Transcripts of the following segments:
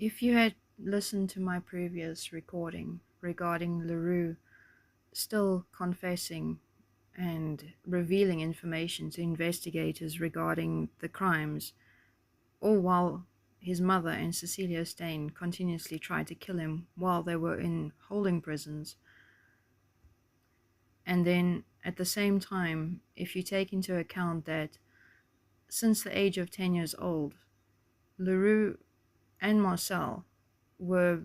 If you had listened to my previous recording regarding Leroux still confessing and revealing information to investigators regarding the crimes, all while his mother and Cecilia Steyn continuously tried to kill him while they were in holding prisons, and then at the same time, if you take into account that since the age of 10 years old, Leroux and Marcel were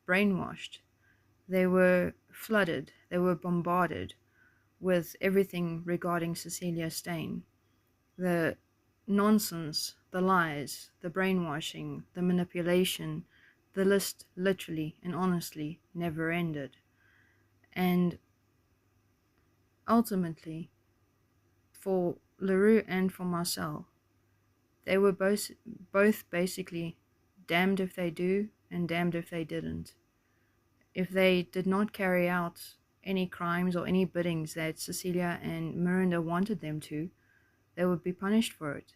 brainwashed. They were flooded, they were bombarded with everything regarding Cecilia Steyn. The nonsense, the lies, the brainwashing, the manipulation, the list literally and honestly never ended. And ultimately, for Leroux and for Marcel, they were both basically damned if they do and damned if they didn't. If they did not carry out any crimes or any biddings that Cecilia and Marinda wanted them to, they would be punished for it,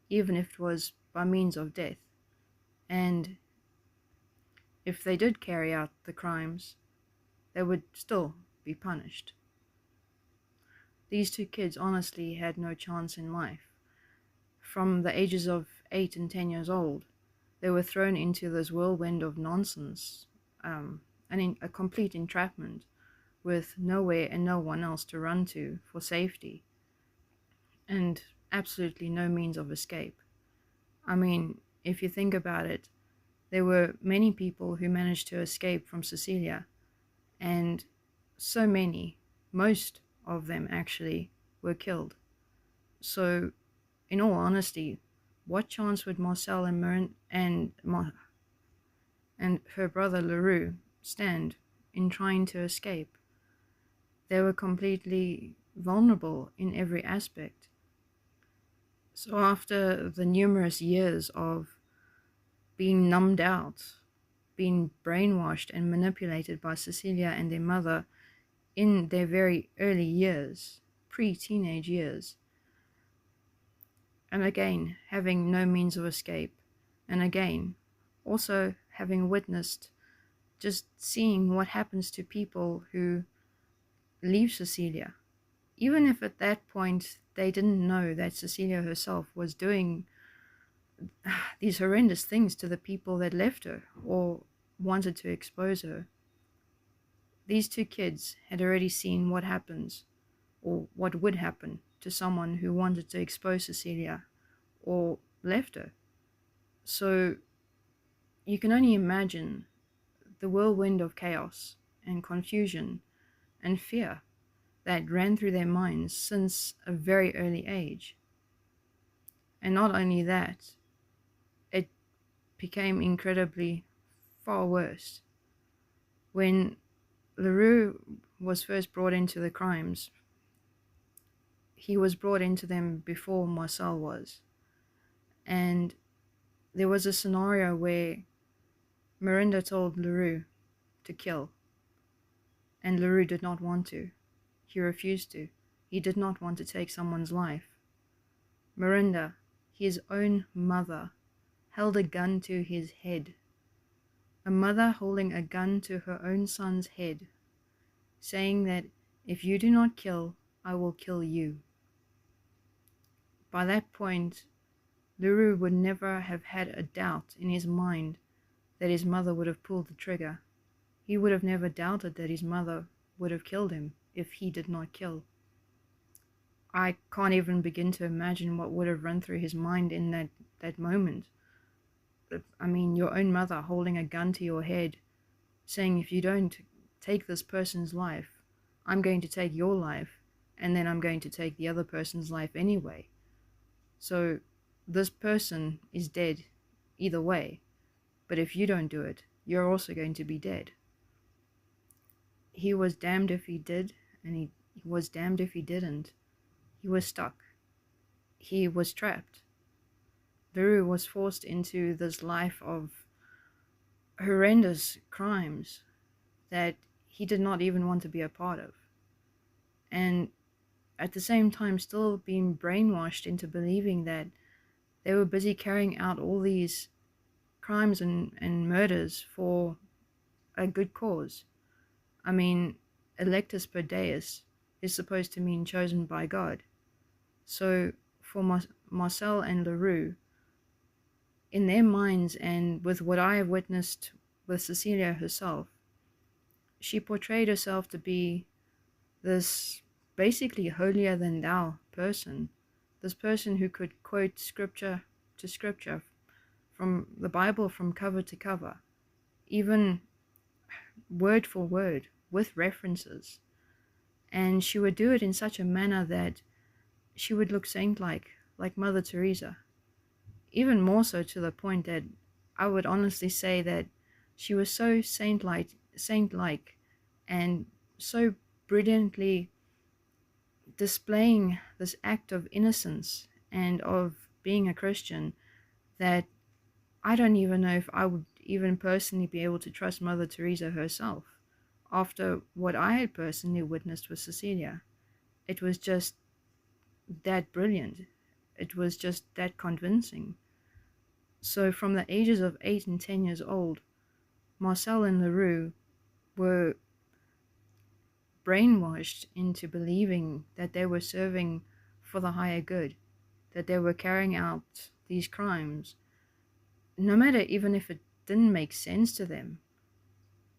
even if it was by means of death. And if they did carry out the crimes, they would still be punished. These two kids honestly had no chance in life. From the ages of 8 and 10 years old, they were thrown into this whirlwind of nonsense, a complete entrapment, with nowhere and no one else to run to for safety, and absolutely no means of escape. I mean, if you think about it, there were many people who managed to escape from Cecilia, and so many, most of them actually, were killed. So, in all honesty, what chance would Marcel and Marin and her brother Leroux stand in trying to escape? They were completely vulnerable in every aspect. So after the numerous years of being numbed out, being brainwashed and manipulated by Cecilia and their mother in their very early years, pre-teenage years, and again having no means of escape, and again also having witnessed just seeing what happens to people who leave Cecilia, even if at that point they didn't know that Cecilia herself was doing these horrendous things to the people that left her or wanted to expose her. These two kids had already seen what happens or what would happen to someone who wanted to expose Cecilia or left her. So you can only imagine the whirlwind of chaos and confusion and fear that ran through their minds since a very early age. And not only that, it became incredibly far worse. When Leroux was first brought into the crimes, he was brought into them before Marcel was. And there was a scenario where Marinda told Leroux to kill, and Leroux did not want to. He refused to. He did not want to take someone's life. Marinda, his own mother, held a gun to his head. A mother holding a gun to her own son's head, saying that if you do not kill, I will kill you. By that point, Leroux would never have had a doubt in his mind that his mother would have pulled the trigger. He would have never doubted that his mother would have killed him if he did not kill. I can't even begin to imagine what would have run through his mind in that moment. I mean, your own mother holding a gun to your head, saying if you don't take this person's life, I'm going to take your life, and then I'm going to take the other person's life anyway. So this person is dead either way, but if you don't do it, you're also going to be dead. He was damned if he did, and he was damned if he didn't. He was stuck. He was trapped. Leroux was forced into this life of horrendous crimes that he did not even want to be a part of. And at the same time still being brainwashed into believing that they were busy carrying out all these crimes and murders for a good cause. I mean, electus per deus is supposed to mean chosen by God. So for Marcel and Roux, in their minds and with what I have witnessed with Cecilia herself, she portrayed herself to be this basically holier than thou person, this person who could quote scripture to scripture from the Bible from cover to cover, even word for word with references. And she would do it in such a manner that she would look saint-like, like Mother Teresa. Even more so, to the point that I would honestly say that she was so saint-like and so brilliantly displaying this act of innocence and of being a Christian that I don't even know if I would even personally be able to trust Mother Teresa herself after what I had personally witnessed with Cecilia. It was just that brilliant. It was just that convincing. So from the ages of 8 and 10 years old, Marcel and Roux were brainwashed into believing that they were serving for the higher good, that they were carrying out these crimes, no matter even if it didn't make sense to them.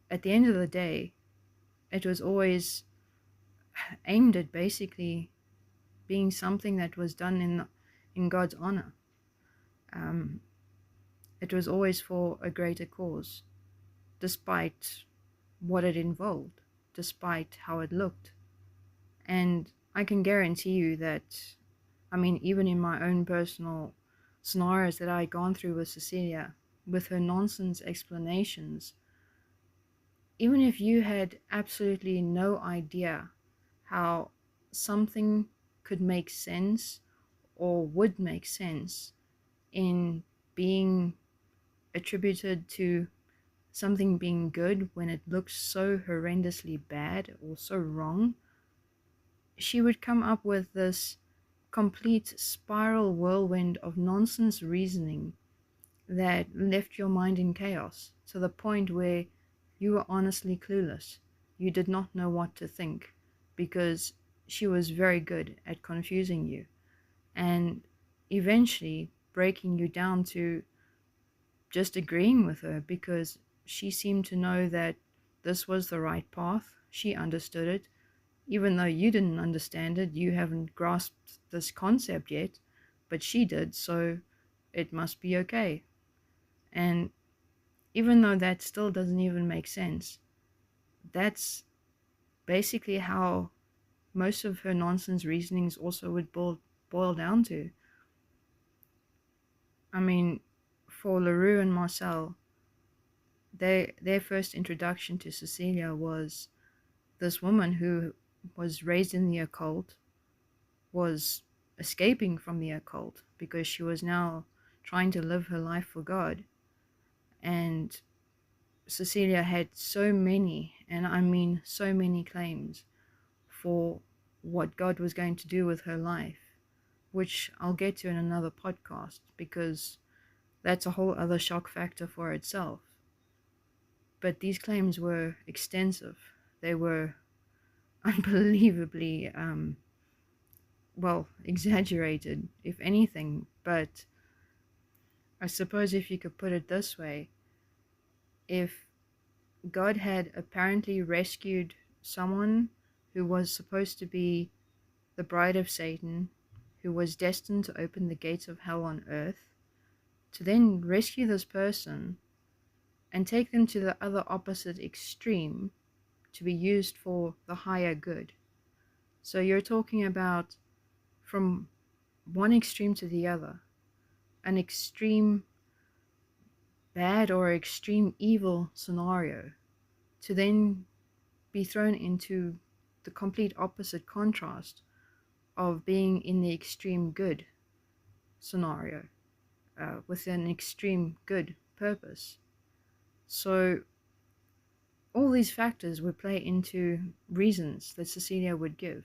At the end of the day, it was always aimed at basically being something that was done in God's honor. It was always for a greater cause, despite what it involved, despite how it looked. And I can guarantee you that, I mean, even in my own personal scenarios that I had gone through with Cecilia, with her nonsense explanations, even if you had absolutely no idea how something could make sense or would make sense in being attributed to something being good when it looks so horrendously bad or so wrong, she would come up with this complete spiral whirlwind of nonsense reasoning that left your mind in chaos to the point where you were honestly clueless. You did not know what to think because she was very good at confusing you and eventually breaking you down to just agreeing with her because she seemed to know that this was the right path. She understood it. Even though you didn't understand it, you haven't grasped this concept yet, but she did, so it must be okay. And even though that still doesn't even make sense, that's basically how most of her nonsense reasonings also would boil down to. I mean, for Roux and Marcel, their first introduction to Cecilia was this woman who was raised in the occult, was escaping from the occult because she was now trying to live her life for God. And Cecilia had so many, and I mean so many claims for what God was going to do with her life, which I'll get to in another podcast because that's a whole other shock factor for itself. But these claims were extensive. They were unbelievably, exaggerated, if anything. But I suppose if you could put it this way, if God had apparently rescued someone who was supposed to be the bride of Satan, who was destined to open the gates of hell on earth, to then rescue this person and take them to the other opposite extreme to be used for the higher good. So you're talking about from one extreme to the other, an extreme bad or extreme evil scenario, to then be thrown into the complete opposite contrast of being in the extreme good scenario with an extreme good purpose. So all these factors would play into reasons that Cecilia would give,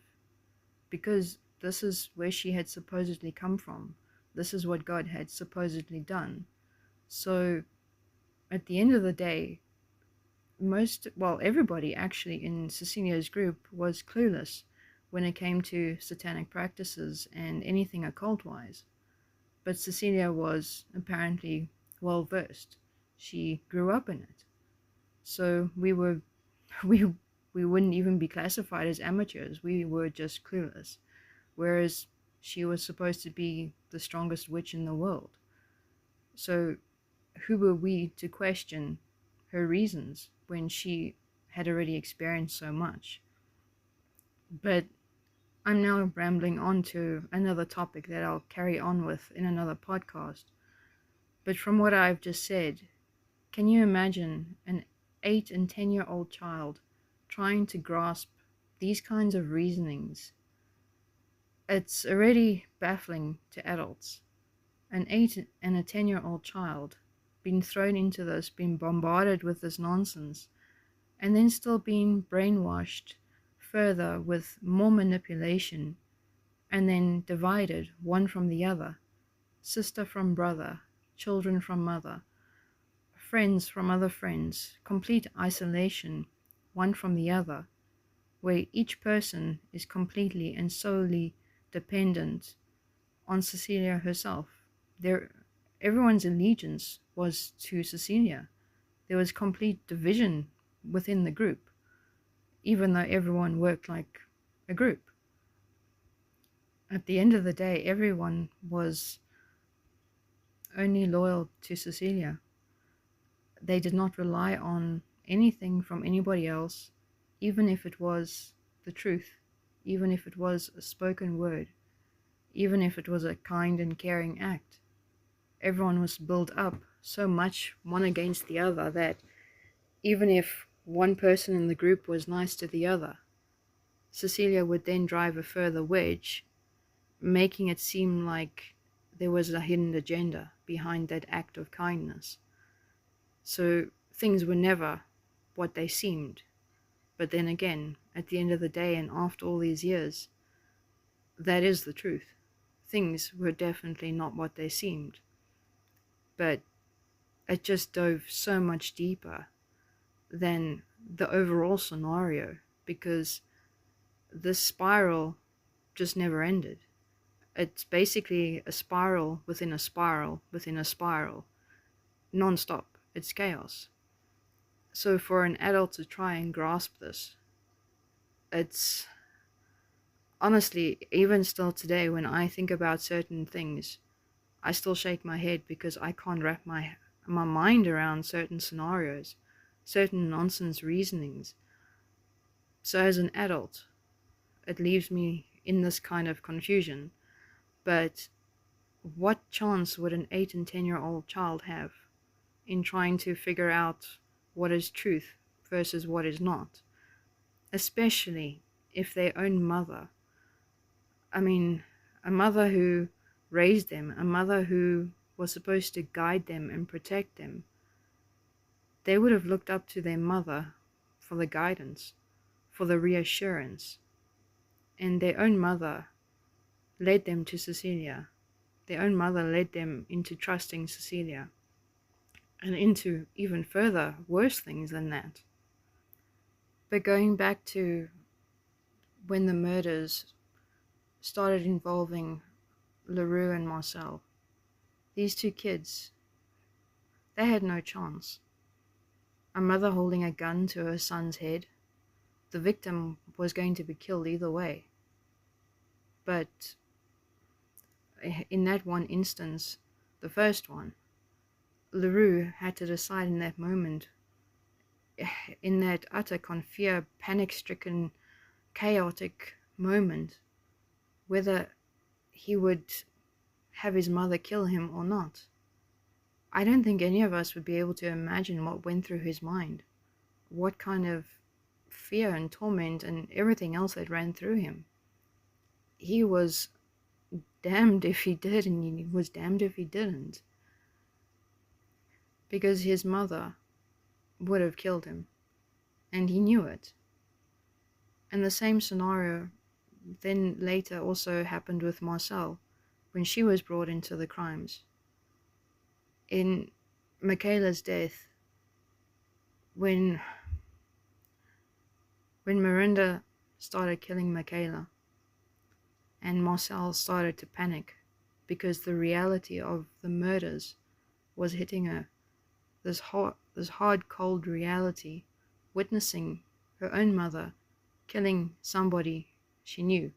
because this is where she had supposedly come from. This is what God had supposedly done. So at the end of the day, everybody actually in Cecilia's group was clueless when it came to satanic practices and anything occult-wise. But Cecilia was apparently well versed. She grew up in it. So we we wouldn't even be classified as amateurs. We were just clueless. Whereas she was supposed to be the strongest witch in the world. So who were we to question her reasons when she had already experienced so much? But I'm now rambling on to another topic that I'll carry on with in another podcast. But from what I've just said, can you imagine an 8 and 10-year-old child trying to grasp these kinds of reasonings? It's already baffling to adults. An 8 and a 10-year-old child being thrown into this, being bombarded with this nonsense, and then still being brainwashed further with more manipulation, and then divided one from the other, sister from brother, children from mother, friends from other friends, complete isolation one from the other, where each person is completely and solely dependent on Cecilia herself. Everyone's allegiance was to Cecilia. There was complete division within the group, even though everyone worked like a group. At the end of the day, everyone was only loyal to Cecilia. They did not rely on anything from anybody else, even if it was the truth, even if it was a spoken word, even if it was a kind and caring act. Everyone was built up so much one against the other that even if one person in the group was nice to the other, Cecilia would then drive a further wedge, making it seem like there was a hidden agenda behind that act of kindness. So things were never what they seemed. But then again, at the end of the day and after all these years, that is the truth. Things were definitely not what they seemed. But it just dove so much deeper than the overall scenario, because this spiral just never ended. It's basically a spiral within a spiral within a spiral, non-stop. It's chaos. So for an adult to try and grasp this, it's honestly, even still today, when I think about certain things, I still shake my head because I can't wrap my mind around certain scenarios, certain nonsense reasonings. So as an adult, it leaves me in this kind of confusion. But what chance would an 8 and 10-year-old child have in trying to figure out what is truth versus what is not? Especially if their own mother, a mother who raised them, a mother who was supposed to guide them and protect them, they would have looked up to their mother for the guidance, for the reassurance. And their own mother led them to Cecilia. Their own mother led them into trusting Cecilia, and into even further worse things than that. But going back to when the murders started involving Roux and Marcel, these two kids, they had no chance. A mother holding a gun to her son's head, the victim was going to be killed either way. But in that one instance, the first one, Roux had to decide in that moment, in that utter fear, panic-stricken, chaotic moment, whether he would have his mother kill him or not. I don't think any of us would be able to imagine what went through his mind, what kind of fear and torment and everything else that ran through him. He was damned if he did, and he was damned if he didn't, because his mother would have killed him, and he knew it. And the same scenario then later also happened with Marcel, when she was brought into the crimes. In Michaela's death, when Marinda started killing Michaela, and Marcel started to panic because the reality of the murders was hitting her. This hard, cold reality, witnessing her own mother killing somebody she knew.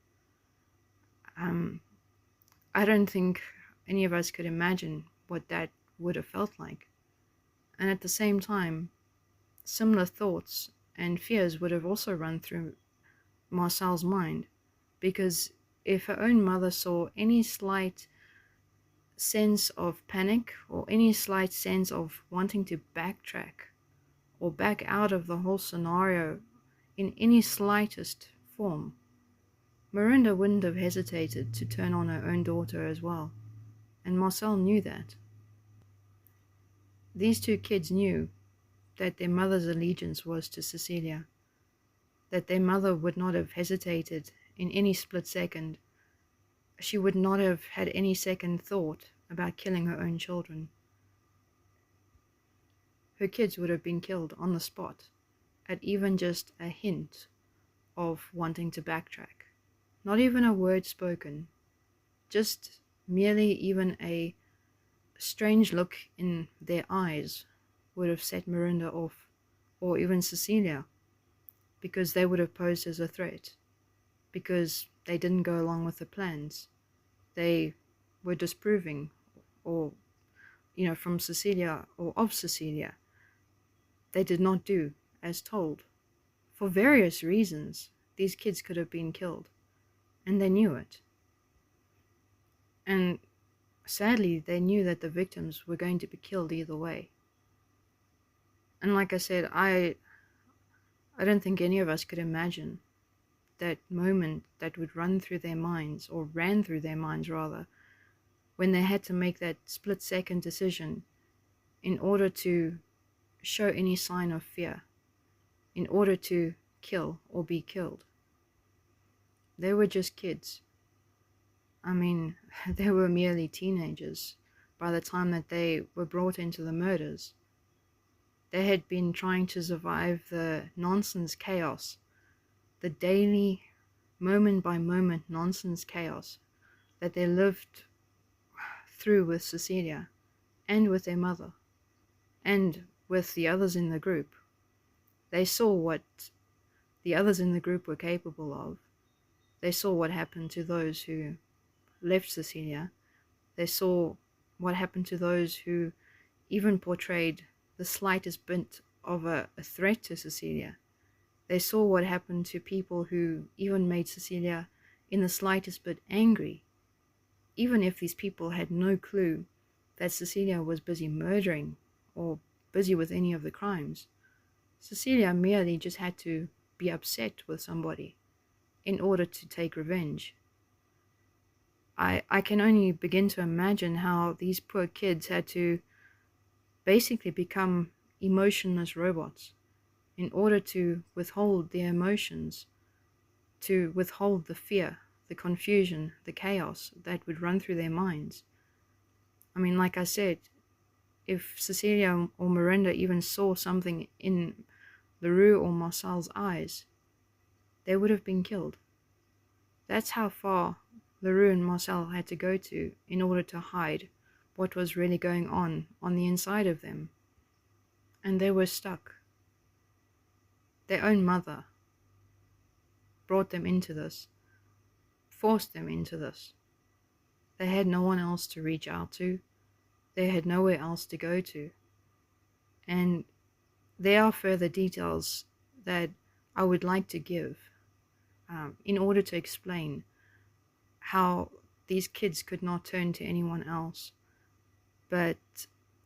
I don't think any of us could imagine what that would have felt like. And at the same time, similar thoughts and fears would have also run through Marcel's mind, because if her own mother saw any slight sense of panic or any slight sense of wanting to backtrack or back out of the whole scenario in any slightest form, Marinda wouldn't have hesitated to turn on her own daughter as well, and Marcel knew that. These two kids knew that their mother's allegiance was to Cecilia, that their mother would not have hesitated in any split second. She would not have had any second thought about killing her own children. Her kids would have been killed on the spot at even just a hint of wanting to backtrack. Not even a word spoken, just merely even a strange look in their eyes would have set Marinda off, or even Cecilia, because they would have posed as a threat, because they didn't go along with the plans. They were disproving, or, from Cecilia or of Cecilia. They did not do as told. For various reasons, these kids could have been killed, and they knew it. And sadly, they knew that the victims were going to be killed either way. And like I said, I don't think any of us could imagine that moment that would run through their minds, or ran through their minds rather, when they had to make that split-second decision in order to show any sign of fear, in order to kill or be killed. They were just kids. I mean, they were merely teenagers by the time that they were brought into the murders. They had been trying to survive the nonsense chaos, the daily, moment-by-moment nonsense chaos that they lived through with Cecilia, and with their mother, and with the others in the group. They saw what the others in the group were capable of. They saw what happened to those who left Cecilia. They saw what happened to those who even portrayed the slightest bit of a threat to Cecilia. They saw what happened to people who even made Cecilia in the slightest bit angry, even if these people had no clue that Cecilia was busy murdering or busy with any of the crimes. Cecilia merely just had to be upset with somebody in order to take revenge. I can only begin to imagine how these poor kids had to basically become emotionless robots in order to withhold their emotions, to withhold the fear, the confusion, the chaos that would run through their minds. I mean, like I said, if Cecilia or Marinda even saw something in Roux or Marcel's eyes, they would have been killed. That's how far Roux and Marcel had to go to in order to hide what was really going on the inside of them. And they were stuck. Their own mother brought them into this, forced them into this. They had no one else to reach out to. They had nowhere else to go to. And there are further details that I would like to give in order to explain how these kids could not turn to anyone else. But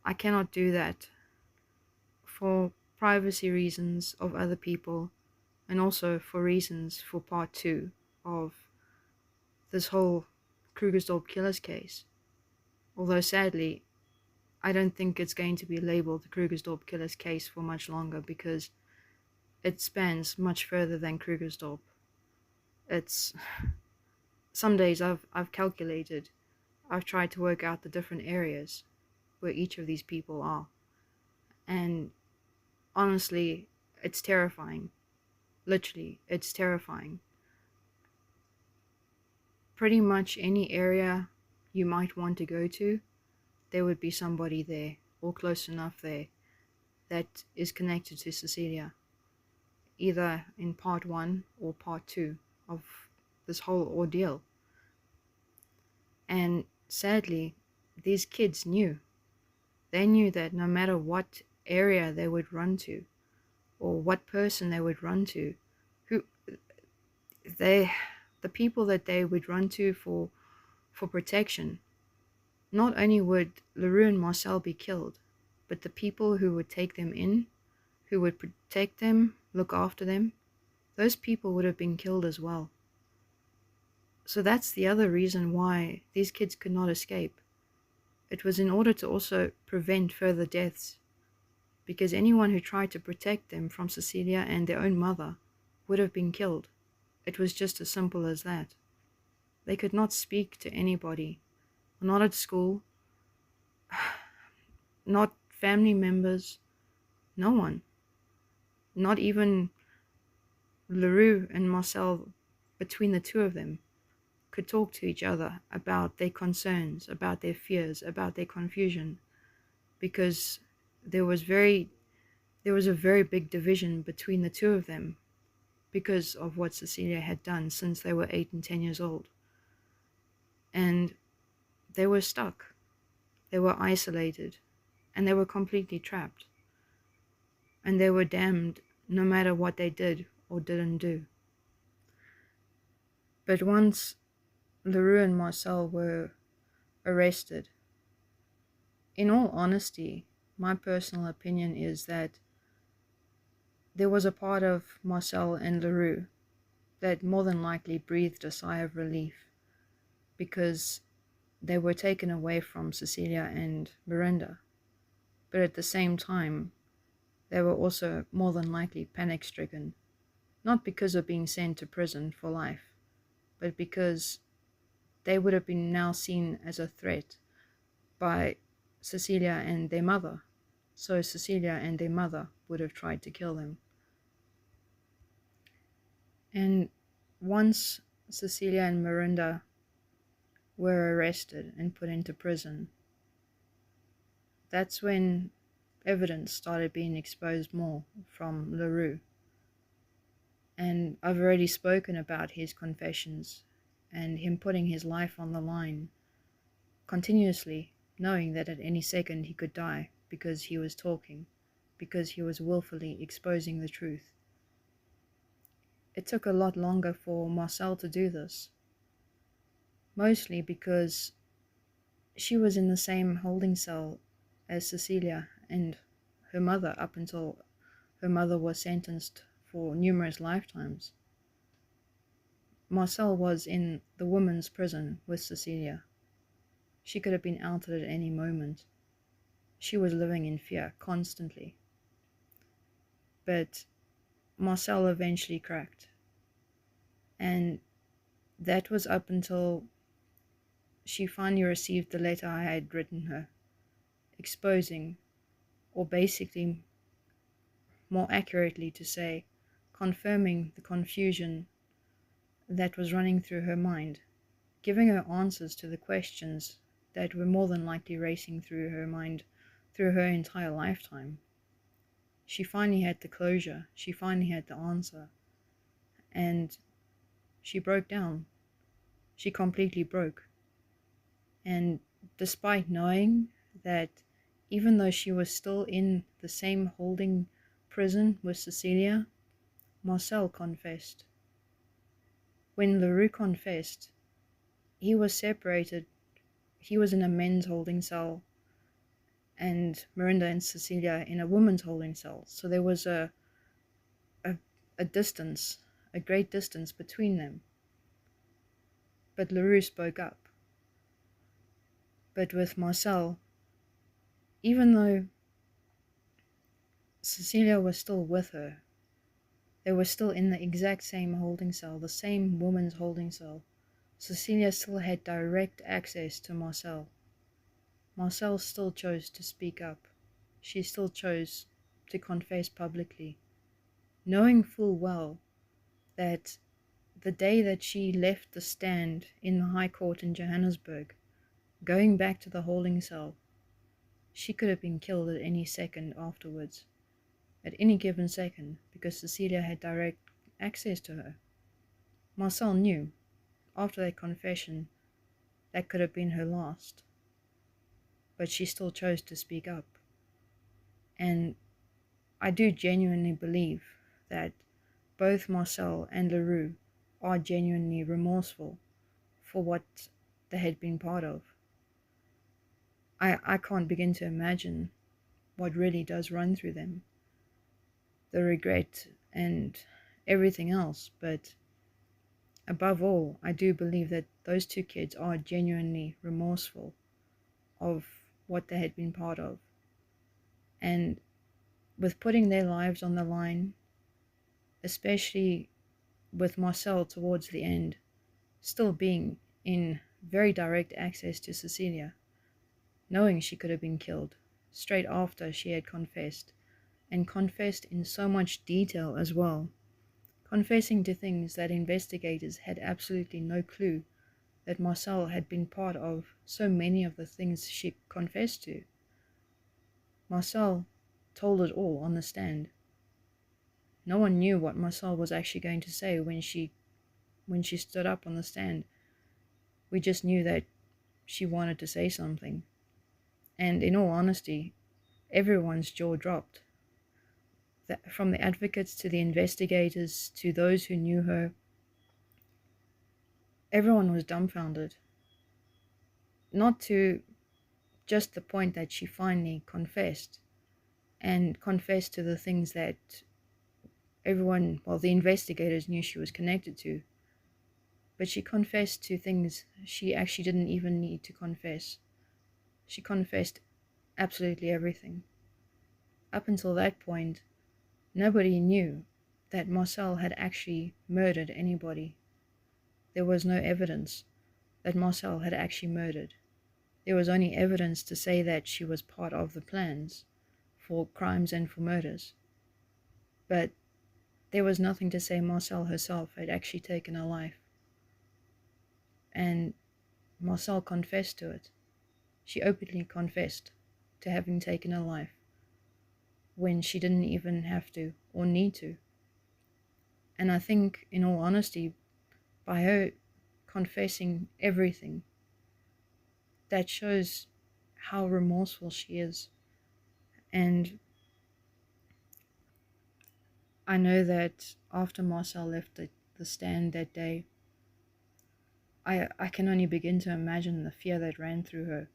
I cannot do that for privacy reasons of other people, and also for reasons for part 2 of this whole Krugersdorp killers case. Although sadly, I don't think it's going to be labeled the Krugersdorp killers case for much longer, because it spans much further than Krugersdorp. It's some days I've calculated, I've tried to work out the different areas where each of these people are, and honestly, it's terrifying. Literally, it's terrifying. Pretty much any area you might want to go to, there would be somebody there, or close enough there, that is connected to Cecilia, either in part 1 or part 2 of this whole ordeal. And sadly, these kids knew. They knew that no matter what area they would run to, or what person they would run to, who they, the people that they would run to for protection, not only would Roux and Marcel be killed, but the people who would take them in, who would protect them, look after them, those people would have been killed as well. So that's the other reason why these kids could not escape. It was in order to also prevent further deaths, because anyone who tried to protect them from Cecilia and their own mother would have been killed. It was just as simple as that. They could not speak to anybody, not at school, not family members, no one. Not even Roux and Marcel, between the two of them, could talk to each other about their concerns, about their fears, about their confusion, because there was a very big division between the two of them because of what Cecilia had done since they were 8 and 10 years old. And they were stuck, they were isolated, and they were completely trapped. And they were damned no matter what they did or didn't do. But once Roux and Marcel were arrested, in all honesty, my personal opinion is that there was a part of Marcel and Roux that more than likely breathed a sigh of relief, because they were taken away from Cecilia and Marinda. But at the same time, they were also more than likely panic-stricken, not because of being sent to prison for life, but because they would have been now seen as a threat by Cecilia and their mother. So Cecilia and their mother would have tried to kill them. And once Cecilia and Marinda were arrested and put into prison, that's when evidence started being exposed more from Roux. And I've already spoken about his confessions and him putting his life on the line continuously, knowing that at any second he could die because he was talking, because he was willfully exposing the truth. It took a lot longer for Marcel to do this, mostly because she was in the same holding cell as Cecilia and her mother up until her mother was sentenced for numerous lifetimes. Marcel was in the women's prison with Cecilia. She could have been outed at any moment. She was living in fear constantly. But Marcel eventually cracked. And that was up until she finally received the letter I had written her, exposing, or basically, more accurately to say, confirming the confusion that was running through her mind, giving her answers to the questions that were more than likely racing through her mind through her entire lifetime. She finally had the closure, she finally had the answer, and she broke down. She completely broke. And despite knowing that even though she was still in the same holding prison with Cecilia, Marcel confessed. When Roux confessed, he was separated. He was in a men's holding cell, and Marinda and Cecilia in a woman's holding cell. So there was a distance, a great distance between them. But Roux spoke up. But with Marcel, even though Cecilia was still with her, they were still in the exact same holding cell, the same woman's holding cell. Cecilia still had direct access to Marcel. Marcel still chose to speak up. She still chose to confess publicly, knowing full well that the day that she left the stand in the High Court in Johannesburg, going back to the holding cell, she could have been killed at any second afterwards, at any given second, because Cecilia had direct access to her. Marcel knew, after that confession, that could have been her last, but she still chose to speak up. And I do genuinely believe that both Marcel and Roux are genuinely remorseful for what they had been part of. I can't begin to imagine what really does run through them, the regret and everything else, but above all, I do believe that those two kids are genuinely remorseful of what they had been part of. And with putting their lives on the line, especially with Marcel towards the end, still being in very direct access to Cecilia, knowing she could have been killed straight after she had confessed, and confessed in so much detail as well, confessing to things that investigators had absolutely no clue that Marcel had been part of. So many of the things she confessed to, Marcel told it all on the stand. No one knew what Marcel was actually going to say when she stood up on the stand. We just knew that she wanted to say something. And in all honesty, everyone's jaw dropped. From the advocates to the investigators to those who knew her, everyone was dumbfounded. Not to just the point that she finally confessed, and confessed to the things that the investigators knew she was connected to, but she confessed to things she actually didn't even need to confess. She confessed absolutely everything. Up until that point, nobody knew that Marcel had actually murdered anybody. There was no evidence that Marcel had actually murdered. There was only evidence to say that she was part of the plans for crimes and for murders. But there was nothing to say Marcel herself had actually taken her life. And Marcel confessed to it. She openly confessed to having taken her life when she didn't even have to or need to. And I think, in all honesty, by her confessing everything, that shows how remorseful she is. And I know that after Marcel left the stand that day, I can only begin to imagine the fear that ran through her,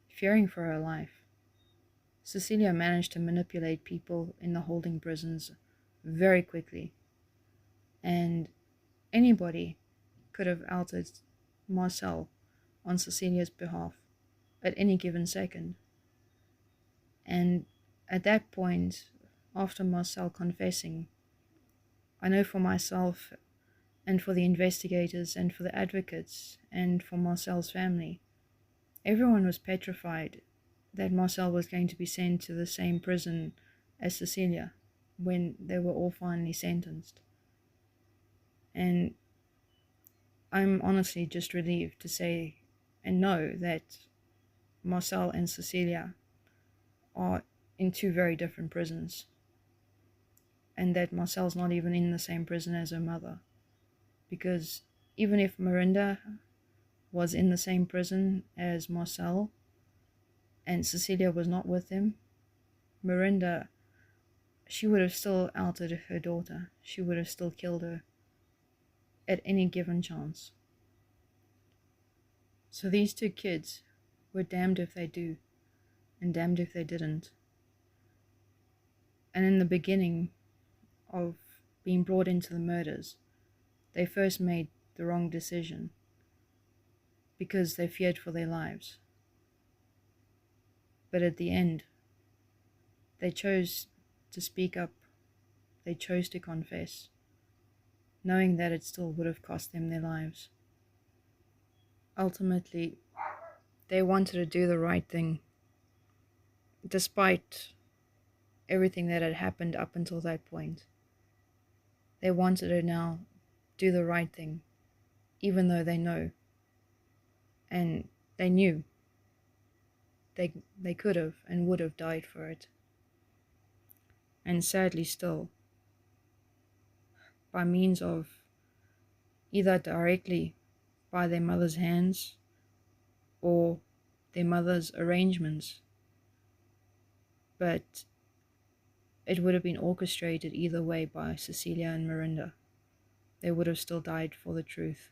fearing for her life. Cecilia managed to manipulate people in the holding prisons very quickly, and anybody could have outed Marcel on Cecilia's behalf at any given second. And at that point, after Marcel confessing, I know for myself and for the investigators and for the advocates and for Marcel's family, everyone was petrified that Marcel was going to be sent to the same prison as Cecilia when they were all finally sentenced. And I'm honestly just relieved to say and know that Marcel and Cecilia are in two very different prisons, and that Marcel's not even in the same prison as her mother. Because even if Marinda was in the same prison as Marcel and Cecilia was not with him, Marinda, she would have still outed her daughter. She would have still killed her at any given chance. So these two kids were damned if they do and damned if they didn't. And in the beginning of being brought into the murders, they first made the wrong decision because they feared for their lives. But at the end, they chose to speak up. They chose to confess, knowing that it still would have cost them their lives. Ultimately, they wanted to do the right thing, despite everything that had happened up until that point. They wanted to now do the right thing, even though they know, and they knew they could have and would have died for it. And sadly still, by means of either directly by their mother's hands or their mother's arrangements, but it would have been orchestrated either way by Cecilia and Marinda. They would have still died for the truth.